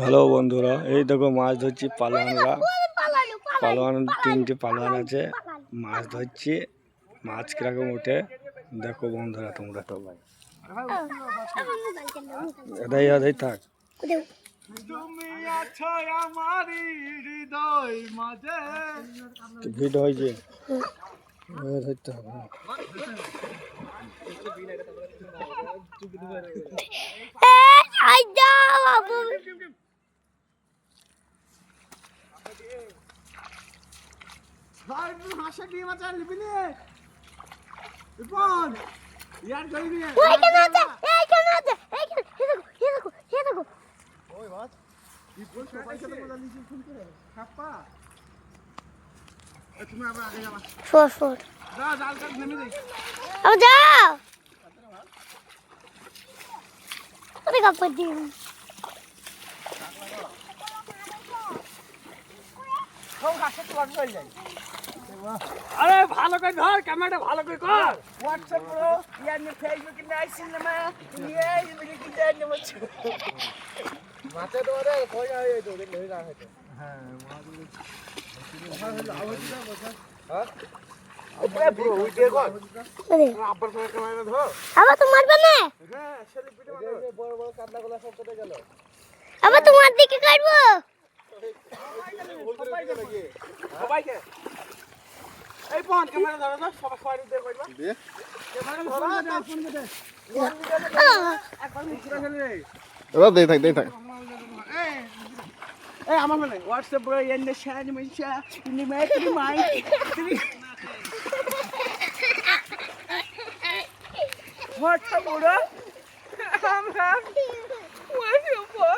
Hello বন্ধুরা, এই দেখো মাছ ধরছি পালোয়ানরা। পালোয়ান তিনটে পালোয়ান আছে, মাছ ধরছি। মাছ কিরকম উঠে দেখো বন্ধুরা তোমরা সবাই। এদাই এদাই থাক। ভিড় হয়েছে, ধরতে হবে। হাসা কি মাছ নিবি নে কোন ইয়ার গইবি ওই কেন আছে এই কেন আছে এই দেখো ওই মাছ এই বল সবাই সাথে মজা নিছি ফোন করে খাপা তুমি আবার আগে যাবা সর যা জাল কাট নেমে দে আও যাও ওরে কাপড় দিন সব হাসা তো লাগবে যাই আরে ভালো করে ধর ক্যামেরাটা ভালো করে কর হোয়াটসঅ্যাপ করো ইয়ার নে ফেসবুক নে আইছিন না মা এই ভিডিও কি দেন না মত মাথা ধরে কই আই তো লই না হয়তো হ্যাঁ হ্যাঁ আরে ব্রো ওই দে কর আবার করে ক্যামেরা ধর আবার তো মারবে না হ্যাঁ সেলি ভিডিও মারো বড় বড় কান্নাগুলো সব কেটে গেল আবার তোমার দিকে কাটবো সবাইকে এই ফোন ক্যামেরা ধরো তো সবাই দে কইবা দে ক্যামেরা ধরো না ফোন দে একবার মুখরা ফেলে এবার দেই থাক এই আমার মানে WhatsApp বড় এন্ড শান মিশা ইনি মে তুমি মাই তুমি WhatsApp বড় আমরা WhatsApp বড়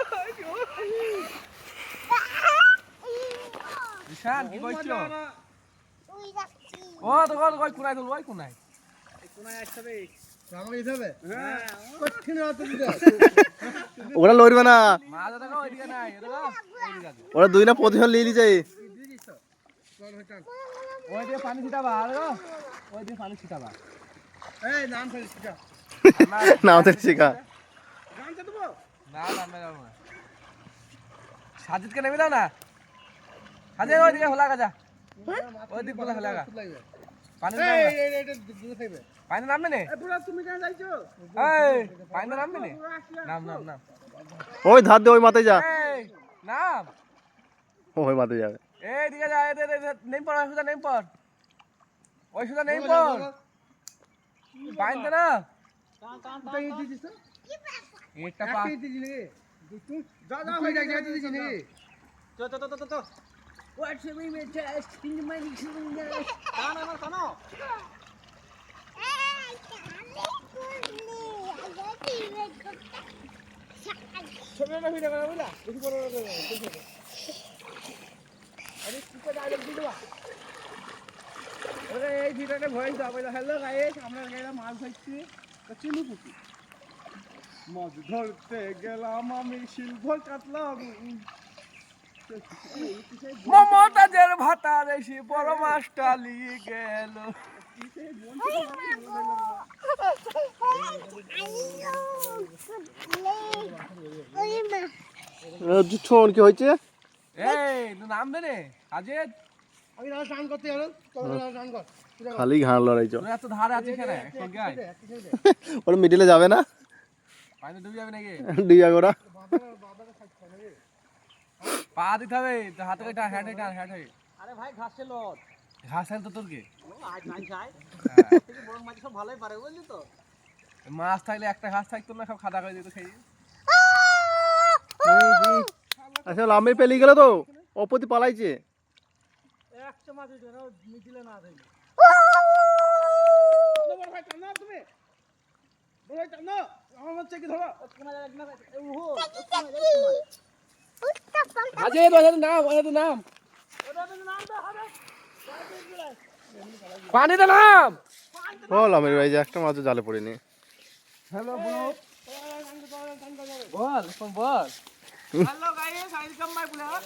শান কি কইছো ও তো কই কুনাই দল ওই কুনাই কুনাই আসবে রামা ইথাবে হ্যাঁ কঠিন হতে দিদা ওরা লড়বে না, মাছ দেখো ওইদিকে নাই দেখো এইদিকে আছে ওরা দুই না পজিশন লিয়ে লিছে। ওই দিয়ে পানি ছিটাবা দেখো ওই দিয়ে পানি ছিটাবা এই নাম ফেলে ছিটা না ওদের শিখা গানটা দেবো না যাব না সাজিদকে নেমে দাও না সাজিদ ওইদিকে হলা গাজা ওইদিকে বলা হলা গা পানি পানি নামবে নে তুমি কেন যাইছো এই পানি নামবে নে নাম ওই ধার দে, ওই মাথায় যা, এই নাম ওই মাথায় যাবে। এই দিকে যা এই নেম পড় ওই সুদা নেম পড় পানি দে না একটা পা যা হয়ে যায় যাইতে দিছি নে তো What's the way to in the money to the Tano. ছবিটা ভিডিও করা বুঝলা বেশি বড় আরে কি ডায়লগ দিবা আরে এই ভিডিওতে ভয়েস দাও বলে হ্যালো গাইস আমরা গেলাম মাছ ধরতে তো চিনি পুকি মাছ ধরতে গেলাম আমি সিলভার কাতলা মমতাজের ভাতা রেসি বড় মাছটা লিয়ে গেল শোন কি হয়েছে, এই নাম দে রে আজিদ আমি না স্নান করতে গেল স্নান কর খালি ঘাড় লড়াইছ। এত ধারে আছে কেন এখন গায় ওরা মিডিলে যাবে না, পানি ডুবে যাবে নাকি ডিয়া গোরা পা দিতে হবে তো হাতে কইটা হ্যান্ড হই আরে ভাই ঘাসে লট ঘাস তো তোর কি আজ নাই খায় থেকে বড় মাছ সব ভালোই পারে বুঝলি তো মাছ থাকলে একটা ঘাস থাকতো না সব খাদা করে দিত খাই আচ্ছা লাম্বে পেলি গেল তো অপতি পালাইছে একটা মাছ যেন মিছিলে না থাকে বড় ভাই টানো তুমি বড় ভাই টানো আমার মাছ কি ধরো কোনা জায়গা না ওহো আজে ওদের নাম পানি দে নাম বল আমির ভাই যে একটা মাছ জালে পড়েনি। Hello ball hello guys welcome my blog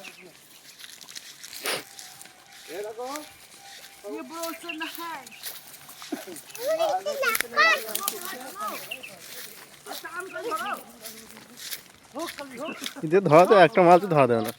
ये देखो ये ब्रो सुन है काम कर যে ধরা তো একটা মাছ ধরা দেবে না।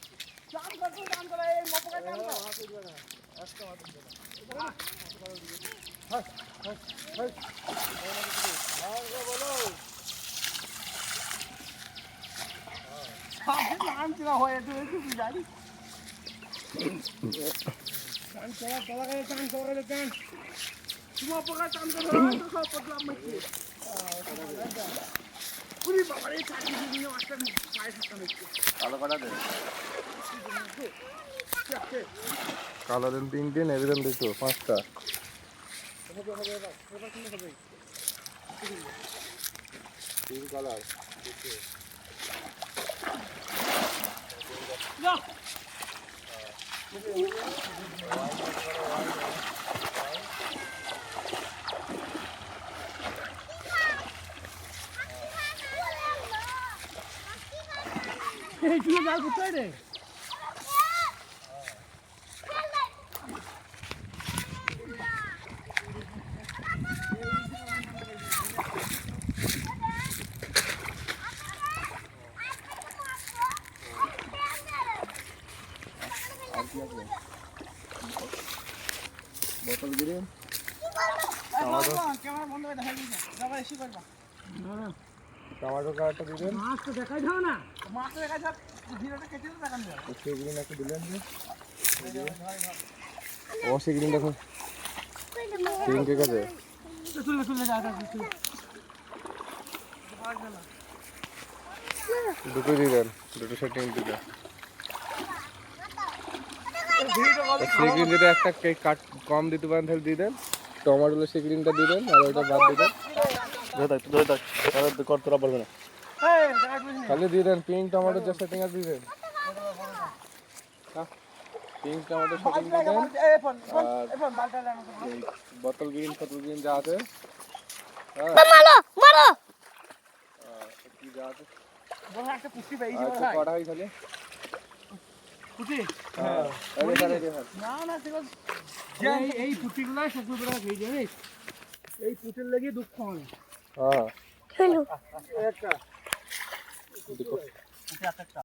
কালো দেন 3টে, নেভি দেন 2টো, 5টা। বোতল গিরে টমেটো কাটা দিবেন। মাছ তো দেখাই দাও না, মাছ তো দেখাই দাও, ভিডিওটা কেটে দাও দেখান দাও। সেই গ্রিন একটু দিলেন যে ও সেই গ্রিন দেখো গ্রিন ঠিক আছে। দুটো দিবেন, দুটো সেটিং দিবেন। সেই গ্রিন যদি একটা কেক কাট কম দিতে পারেন তাহলে দিয়ে দেন। টমেটো সেই গ্রিনটা দিবেন আর ওইটা বাদ দিবেন। ধরে থাক তাহলে কর তোরা বলবে না, খালি দিয়ে দেন। পিঙ্ক টমেটো যে সেটিং আছে দিয়ে দেন, পিঙ্ক টমেটো সেটিং দিয়ে দেন। বোতল গ্রিন যা আছে মারো মারো কি যা আছে একটা পুষ্টি পেয়েছি ভাই। কড়া হই খালি পুষ্টি। হ্যাঁ না না সেগুলো এই পুষ্টিগুলো শুকুরগুলো খেয়ে যাবে। এই পুষ্টির লাগি দুঃখ হয়। হ্যাঁ হ্যালো একটা দেখো একটা